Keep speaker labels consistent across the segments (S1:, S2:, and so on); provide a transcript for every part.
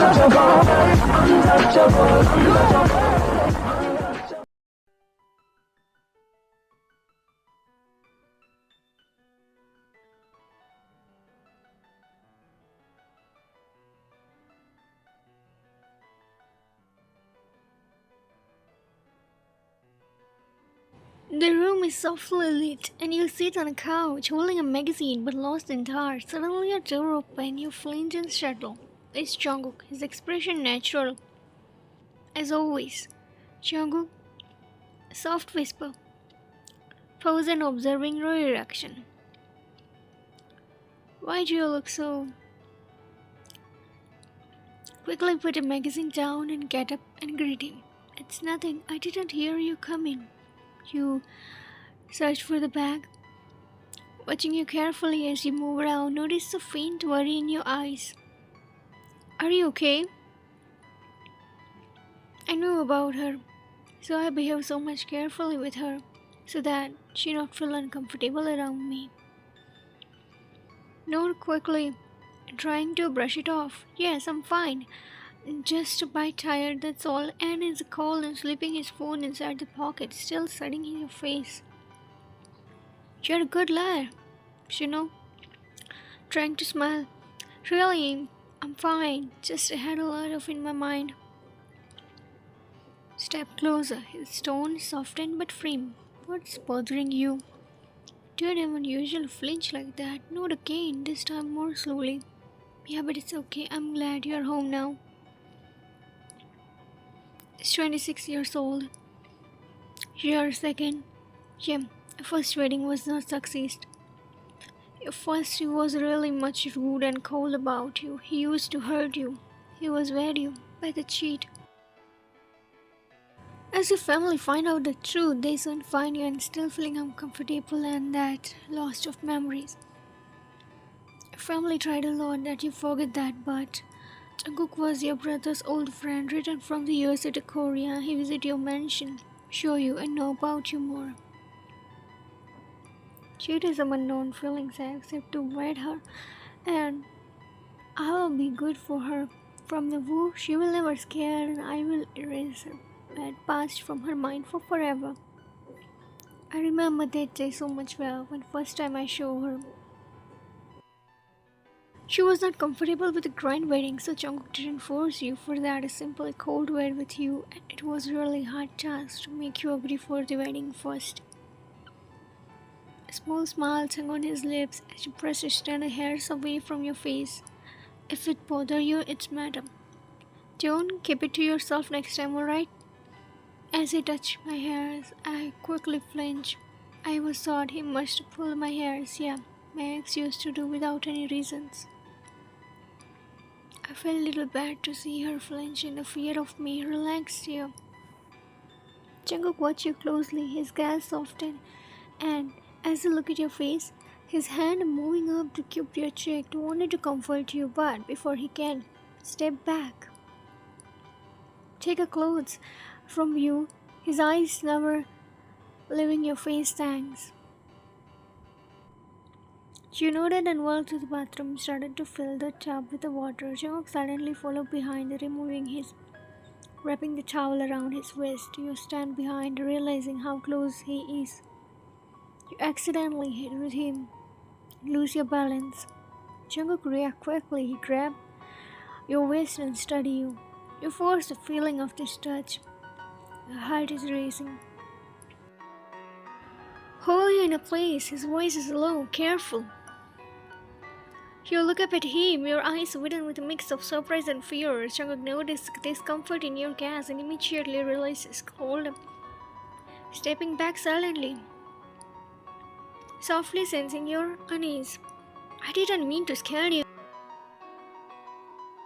S1: The room is softly lit, and you sit on a couch holding a magazine but lost in thought. Suddenly, a door opens, you flinch and startle. It's Jungkook, his expression natural, as always. Jungkook, soft whisper, pause and observing your reaction. Why do you look so? Quickly put the magazine down and get up and greet him. It's nothing, I didn't hear you come in. You search for the bag. Watching you carefully as you move around, notice the faint worry in your eyes. Are you okay? I knew about her, so I behave so much carefully with her, so that she not feel uncomfortable around me. Note quickly, trying to brush it off. Yes, I'm fine. Just a bit tired, that's all. And is cold and slipping his phone inside the pocket, still studying in your face. You're a good liar, you know. Trying to smile. Really, I'm fine. Just had a lot of in my mind. Step closer. His tone softened but firm. What's bothering you? Don't even usually flinch like that. Not again. This time more slowly. Yeah, but it's okay. I'm glad you're home now. He's 26 years old. Your second. Yeah, first wedding was not success. Your first he was really much rude and cold about you. He used to hurt you. He was with you by the cheat. As your family find out the truth, they soon find you and still feeling uncomfortable and that lost of memories. Your family tried a lot that you forget that, but Jungkook was your brother's old friend, returned from the USA to Korea. He visited your mansion, show you and know about you more. She has some unknown feelings I accept to wed her, and I will be good for her. From the woo, she will never scare, and I will erase her bad past from her mind for forever. I remember that day so much well when first time I saw her. She was not comfortable with a grand wedding, so Jungkook didn't force you for that. A simple cold wed with you, and it was really hard task to make you agree for the wedding first. A small smile hung on his lips as he pressed his tender hairs away from your face. If it bother you, it's madam. Don't keep it to yourself next time, alright? As he touched my hairs, I quickly flinched. I was thought he must pull my hairs, yeah. My ex used to do without any reasons. I felt a little bad to see her flinch in the fear of me. Relax, dear. Jungkook watched you closely, his gaze softened, and as he looked at your face, his hand moving up to cube your cheek, wanted to comfort you, but before he can, step back. Take a clothes from you, his eyes never leaving your face. Thanks. She nodded and walked to the bathroom, started to fill the tub with the water. Jungkook silently followed behind, wrapping the towel around his waist. You stand behind, realizing how close he is. You accidentally hit with him, lose your balance. Jungkook reacted quickly. He grabbed your waist and studied you. You force the feeling of this touch. Your heart is racing. Hold you in a place. His voice is low, careful. You look up at him, your eyes widen with a mix of surprise and fear. Jungkook notices discomfort in your gaze and immediately realizes cold. Stepping back silently, softly sensing your unease. I didn't mean to scare you.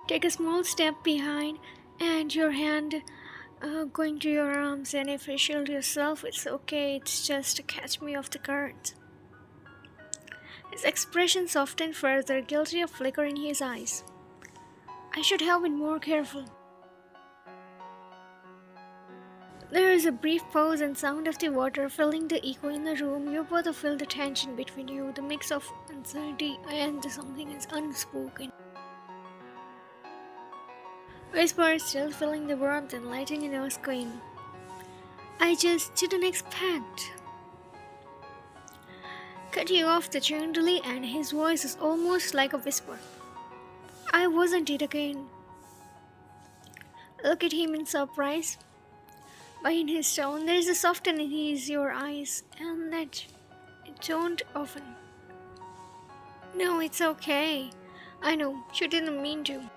S1: Take a small step behind and your hand going to your arms, and if you shield yourself, it's okay. It's just to catch me off the guard. His expression softened further, guilty of flicker in his eyes. I should have been more careful. There is a brief pause and sound of the water filling the echo in the room. You both feel the tension between you, the mix of anxiety and something is unspoken. Whisper, still feeling the warmth and lighting in our screen. I just didn't expect. Cut you off the gently, and his voice is almost like a whisper. I wasn't it again. Look at him in surprise. But in his tone, there is a softening in your eyes, and that you don't often. No, it's okay. I know, you didn't mean to.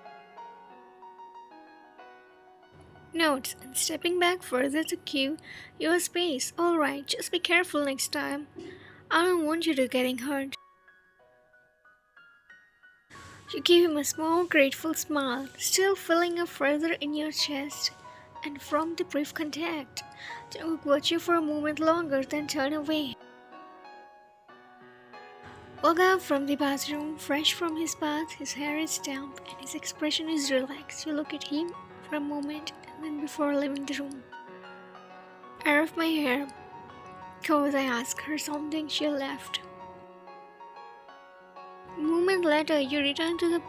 S1: Notes and stepping back further to give your space. Alright, just be careful next time. I don't want you to getting hurt. You give him a small, grateful smile, still filling up further in your chest. And from the brief contact, Jungkook watched you for a moment longer, then turn away. Walk out from the bathroom, fresh from his bath, his hair is damp and his expression is relaxed. You look at him for a moment and then before leaving the room. I rough my hair, cause I asked her something, she left. A moment later, you return to the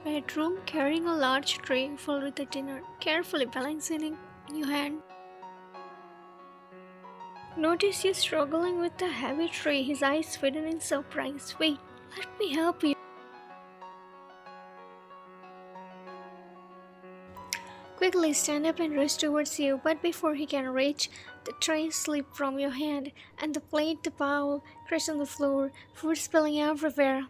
S1: bedroom carrying a large tray filled with the dinner, carefully balancing it in your hand. Notice you struggling with the heavy tray, his eyes faded in surprise. Wait, let me help you. Quickly stand up and rush towards you, but before he can reach, the tray slipped from your hand, and the plate, the bowl, crashed on the floor, food spilling everywhere.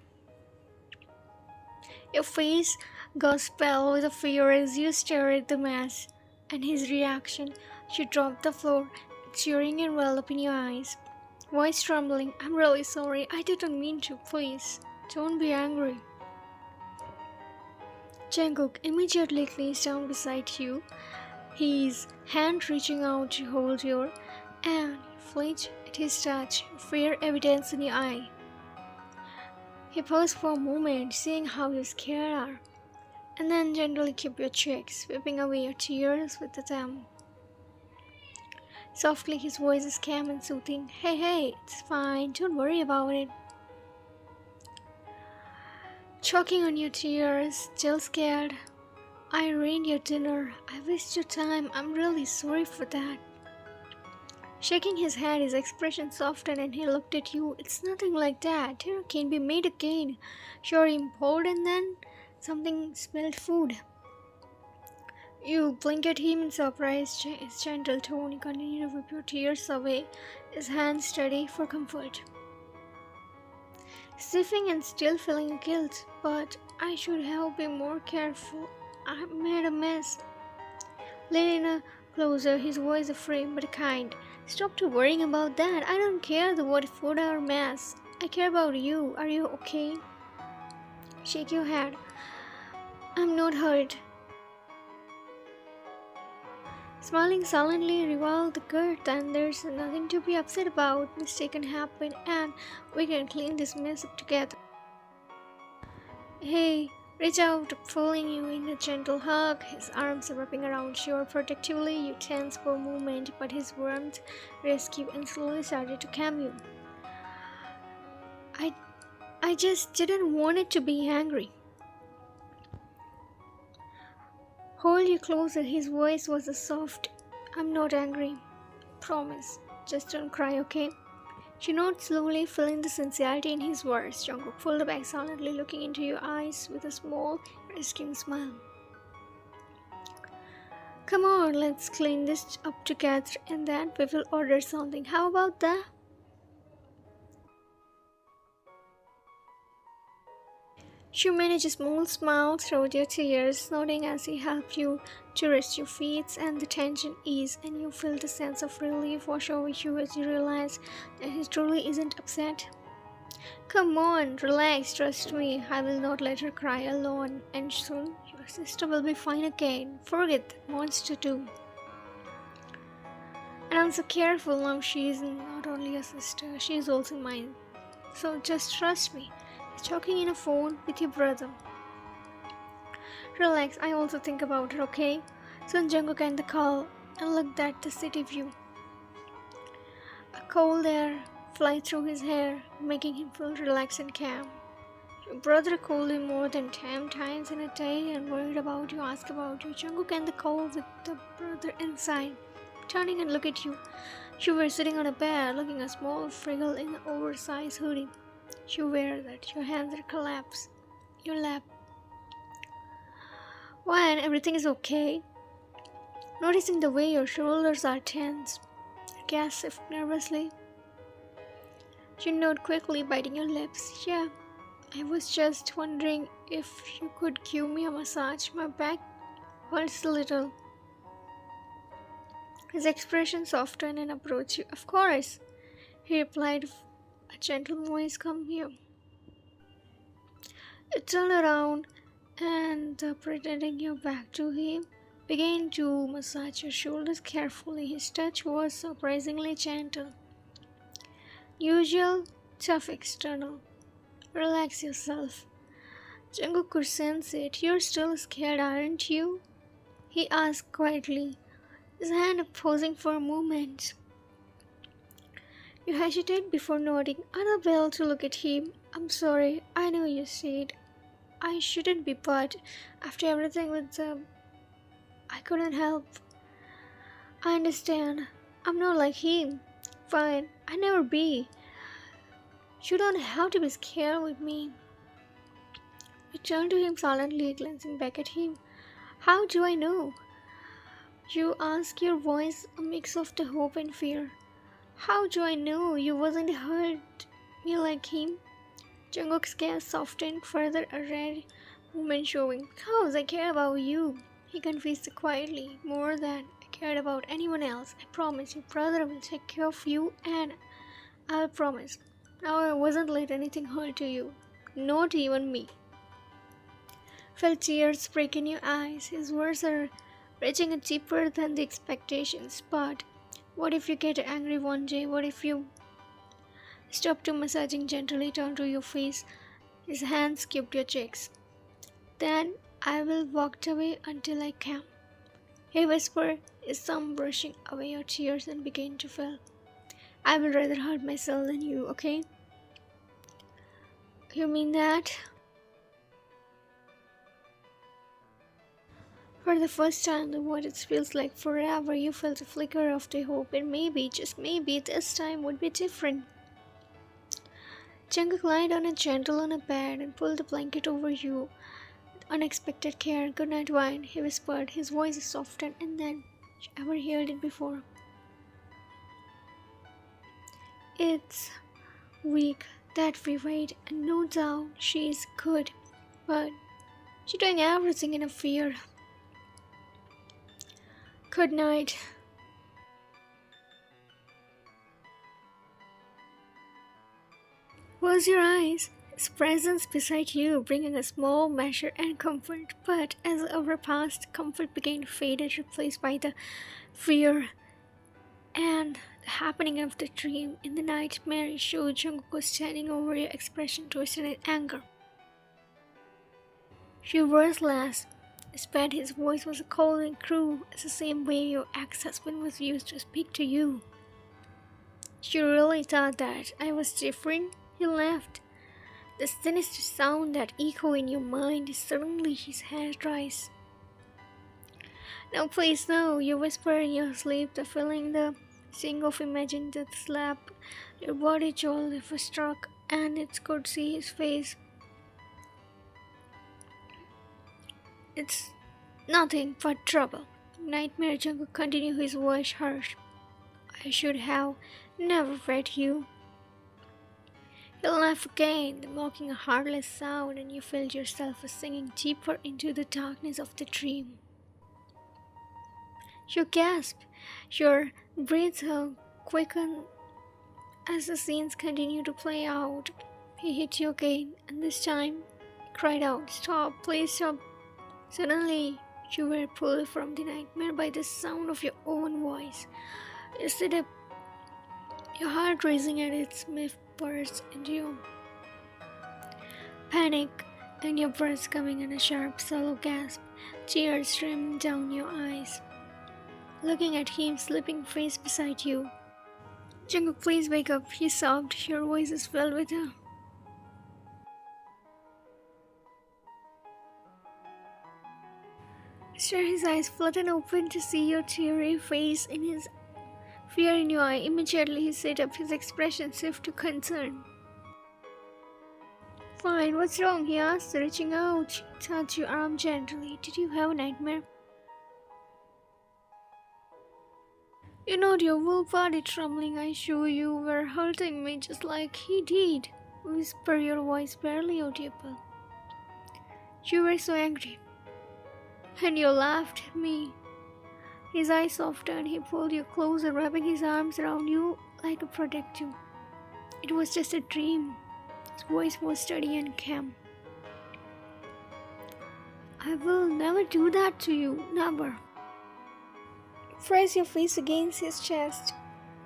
S1: Your face goes pale with fear as you stare at the mess, and his reaction, you drop the floor, tearing and well up in your eyes. Voice trembling, I'm really sorry, I didn't mean to, please. Don't be angry. Jungkook immediately lays down beside you, his hand reaching out to hold your, and you flinch at his touch, fear evidence in your eye. He paused for a moment, seeing how you scared are, and then gently keep your cheeks, sweeping away your tears with the thumb. Softly, his voice is calm and soothing. Hey, it's fine, don't worry about it. Choking on your tears, still scared. I ruined your dinner. I wasted your time. I'm really sorry for that. Shaking his head, his expression softened and he looked at you. It's nothing like that. Dinner can be made again. Sure, implored and then something smelled food. You blink at him in surprise. His gentle tone continued to whip your tears away, his hands steady for comfort. Sniffing and still feeling guilt, but I should have been more careful. I made a mess. Leaning closer, his voice afraid but kind. Stop to worrying about that. I don't care what food or mess. I care about you. Are you okay? Shake your head. I'm not hurt. Smiling silently revealed the good, and there's nothing to be upset about. Mistaken happened, and we can clean this mess up together. Hey, reach out, pulling you in a gentle hug, his arms wrapping around you protectively. You tense for a moment, but his warmth rescued and slowly started to calm you. I just didn't want it to be angry. Hold you closer, his voice was a soft, I'm not angry. Promise, just don't cry, okay? She nodded slowly, feeling the sincerity in his words. Jungkook pulled back silently, looking into your eyes with a small, rescuing smile. Come on, let's clean this up together and then we will order something. How about that? She managed a small smile through your tears, nodding as he helped you to rest your feet and the tension ease, and you felt a sense of relief wash over you as you realize that he truly isn't upset. Come on, relax, trust me, I will not let her cry alone, and soon your sister will be fine again. Forget that monster too. And I'm so careful now, she is not only a sister, she is also mine. So just trust me. Talking in a phone with your brother. Relax, I also think about her, okay? Soon Jungkook ended the call and looked at the city view. A cold air fly through his hair, making him feel relaxed and calm. Your brother called you more than 10 times in a day and worried about you, asked about you. Jungkook and the call with the brother inside. Turning and look at you. You were sitting on a bed, looking a small friggle in an oversized hoodie. You wear that. Your hands are collapsed. Your lap. When everything is okay. Noticing the way your shoulders are tense. You gasp nervously. You nod quickly, biting your lips. Yeah, I was just wondering if you could give me a massage. My back hurts a little. His expression softened and approached you. Of course, he replied, a gentle voice, come here. You turned around and, pretending your back to him, began to massage your shoulders carefully. His touch was surprisingly gentle. Usual, tough external. Relax yourself. Jungkook could sense it. You're still scared, aren't you? He asked quietly, his hand posing for a moment. You hesitate before nodding, unable to look at him. I'm sorry, I know you said I shouldn't be, but after everything with them, I couldn't help. I understand. I'm not like him. Fine, I never be. You don't have to be scared with me. You turned to him silently, glancing back at him. How do I know? You ask, your voice a mix of the hope and fear. How do I know you wasn't hurt me like him? Jungkook's gaze softened further, a red movement showing. Because I care about you, he confessed quietly. More than I cared about anyone else. I promise your brother will take care of you, and I'll promise. Now I wasn't let anything hurt to you. Not even me. Felt tears break in your eyes. His words are reaching deeper than the expectations. But what if you get angry one day? What if you stop to massaging gently, turn to your face? His hands skipped your cheeks. Then I will walk away until I can. He whispered, his thumb brushing away your tears, and began to feel. I will rather hurt myself than you, okay? You mean that? For the first time, the what it feels like forever, you felt a flicker of the hope, and maybe, just maybe, this time would be different. Jungkook lied on a gentle on a bed and pulled the blanket over you with unexpected care. Good night, Wine, he whispered, his voice softened, and then, you ever heard it before? It's weak that we wait, and no doubt she is good, but she's doing everything in a fear. Good night. Close your eyes. His presence beside you, bringing a small measure and comfort, but as hours passed, comfort began to fade and replaced by the fear and the happening of the dream. In the nightmare, showed Jungkook was standing over your, expression twisted in anger. Your words last. Despite his voice was cold and cruel, as the same way your ex-husband was used to speak to you. You really thought that I was different? He laughed. The sinister sound that echoed in your mind. Suddenly his head rose. No, please, no, you whisper in your sleep, the feeling, the sting of imagined death slap. Your body jolt if was struck, and it could see his face. It's nothing but trouble. Nightmare Jungkook continued, his voice harsh. I should have never read you. He laughed again, mocking a heartless sound, and you felt yourself sinking deeper into the darkness of the dream. You gasped, your breath quickened as the scenes continued to play out. He hit you again, and this time cried out, Stop, please stop. Suddenly, you were pulled from the nightmare by the sound of your own voice. You stood up, your heart racing at its myth burst into you. Panic, and your breath coming in a sharp, shallow gasp, tears streaming down your eyes. Looking at him, sleeping face beside you. Jungkook, please wake up, he sobbed. Your voice is filled with a Sure, his eyes flattened open to see your teary face in his fear in your eye. Immediately he set up, his expression shift to concern. Fine, what's wrong? He asked, reaching out. She touched your arm gently. Did you have a nightmare? You know, your whole body trembling. I sure you were hurting me just like he did. Whisper, your voice barely audible. You were so angry. And you laughed at me. His eyes softened. He pulled you closer, wrapping his arms around you like a protector. It was just a dream. His voice was steady and calm. I will never do that to you. Never. Press your face against his chest.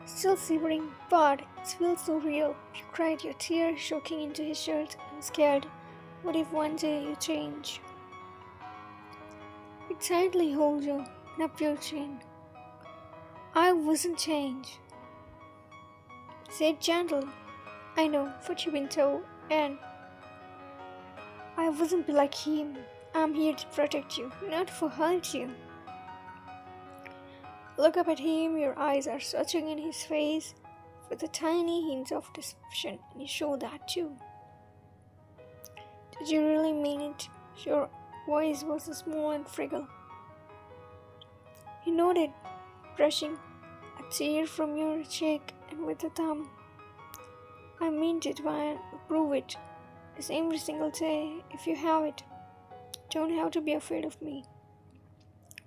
S1: Still shivering, but it feels so real. You cried, your tears soaking into his shirt. I'm scared. What if one day you change? He tightly holds you up your chin. I wasn't changed. Say it gently. I know what you've been told, and I wasn't be like him. I'm here to protect you, not to hurt you. Look up at him, your eyes are searching in his face with a tiny hint of deception, and you show that too. Did you really mean it? Your voice was small and fragile. He nodded, brushing a tear from your cheek and with a thumb. I meant it, Ryan. Prove it. It's every single day. If you have it, don't have to be afraid of me.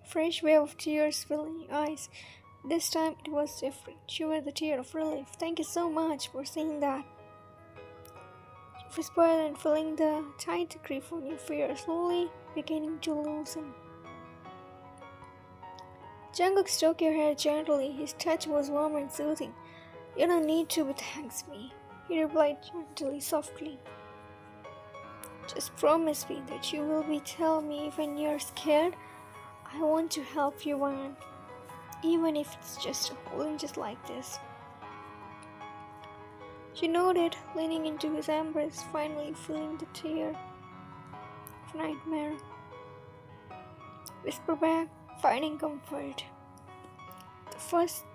S1: Fresh wave of tears filling your eyes. This time it was different. You were the tear of relief. Thank you so much for saying that. You whispered and feeling the tight grip on your fear slowly beginning to loosen. Jungkook stroked your hair gently. His touch was warm and soothing. You don't need to, but thanks me. He replied gently, softly. Just promise me that you will be tell me when you're scared. I want to help you, Wan. Even if it's just holding just like this. She nodded, leaning into his embrace, finally feeling the tear of nightmare. Whisper back, finding comfort. The first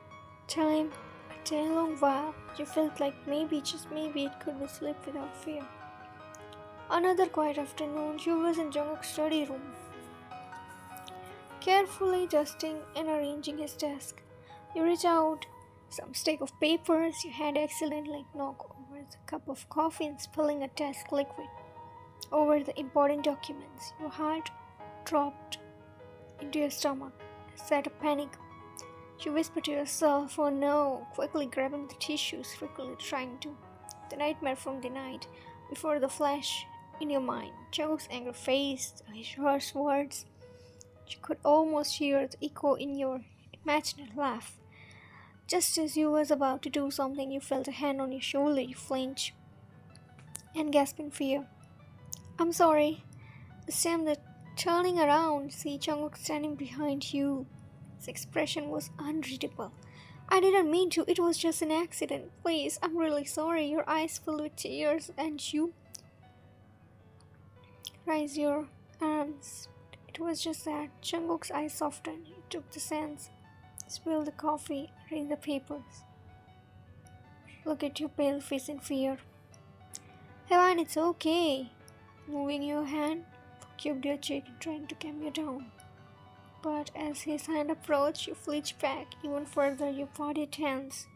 S1: time, a day-long while, you felt like maybe, just maybe, it could be sleep without fear. Another quiet afternoon, you was in Jungkook's study room, carefully dusting and arranging his desk. You reach out some stack of papers. You had accidentally knocked over the cup of coffee and spilling a desk liquid over the important documents. Your heart dropped into your stomach. Set a panic. You whispered to yourself, "Oh no," quickly grabbing the tissues, quickly trying to. The nightmare from the night before the flash in your mind. Jungkook's angry face, his harsh words. You could almost hear the echo in your imaginary laugh. Just as you was about to do something, you felt a hand on your shoulder. You flinched and gasped in fear. I'm sorry. Sam, the turning around, see Jungkook standing behind you. His expression was unreadable. I didn't mean to. It was just an accident. Please, I'm really sorry. Your eyes filled with tears, and you raise your arms. It was just that. Jungkook's eyes softened. He took the sands, spilled the coffee, read the papers. Look at your pale face in fear. Heaven, it's okay. Moving your hand, cubed your cheek, trying to calm you down. But as his hand approached, you flinched back even further. Your body tense.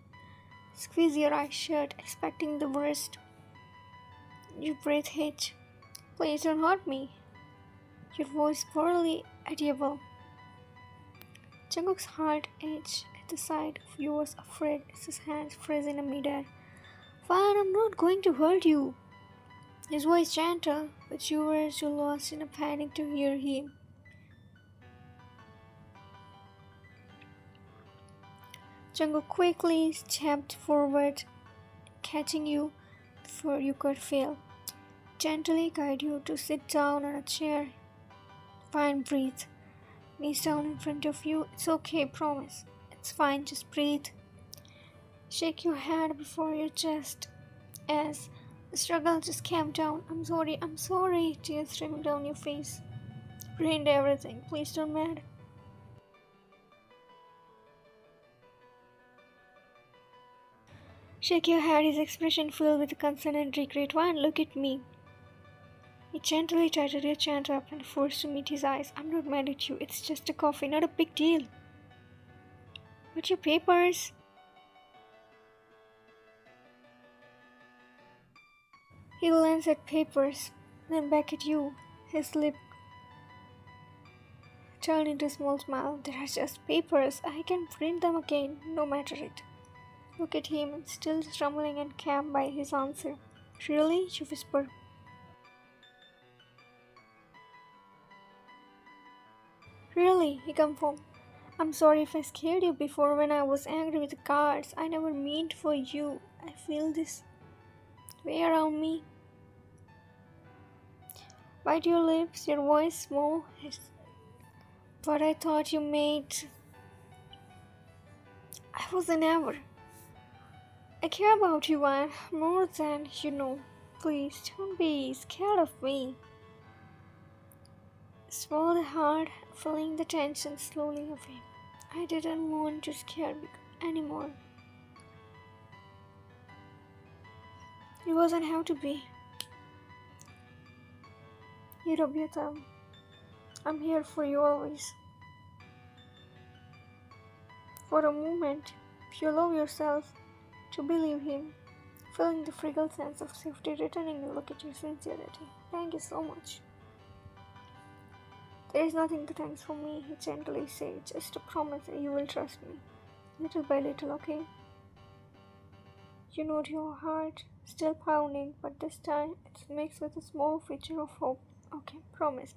S1: Squeeze your eyes shut, expecting the worst. Your breath hitched. Please don't hurt me. Your voice barely audible. Jungkook's heart ached at the sight of you, was afraid as his hands frozen in midair. Fine, I'm not going to hurt you. His voice gentle, but you were too lost in a panic to hear him. Jungkook quickly stepped forward, catching you before you could fail. Gently guide you to sit down on a chair. Fine, breathe. Knees down in front of you. It's okay, promise. It's fine, just breathe. Shake your head before your chest as the struggle just calmed down. I'm sorry, tears streaming down your face. Ruined everything. Please don't mad. Shake your head, his expression filled with concern and regret. One, look at me. He gently tightened your chin up and forced to meet his eyes. I'm not mad at you. It's just a coffee, not a big deal. But your papers? He glanced at papers, then back at you. His lip turned into a small smile. There are just papers. I can print them again, no matter it. Look at him, still stumbling and calm by his answer. Really? You whispered. Really? He confirmed. I'm sorry if I scared you before when I was angry with the cards. I never meant for you. I feel this way around me. Bite your lips, your voice small. But I thought you made. I wasn't ever. I care about you, Anne, more than you know. Please don't be scared of me. Swallowed hard, feeling the tension slowly away. I didn't want to scare you anymore. It wasn't how to be. You rub your thumb. I'm here for you always. For a moment, you allow yourself to believe him, feeling the fragile sense of safety returning a look at your sincerity. Thank you so much. There is nothing to thanks for me, he gently said, just a promise that you will trust me. Little by little, okay? You note your heart still pounding, but this time it's mixed with a small feature of hope. Okay, promise.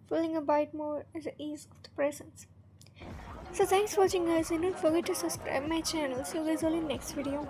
S1: Feeling a bite more is the ease of the presence. So thanks for watching guys, and don't forget to subscribe my channel. See you guys all in next video.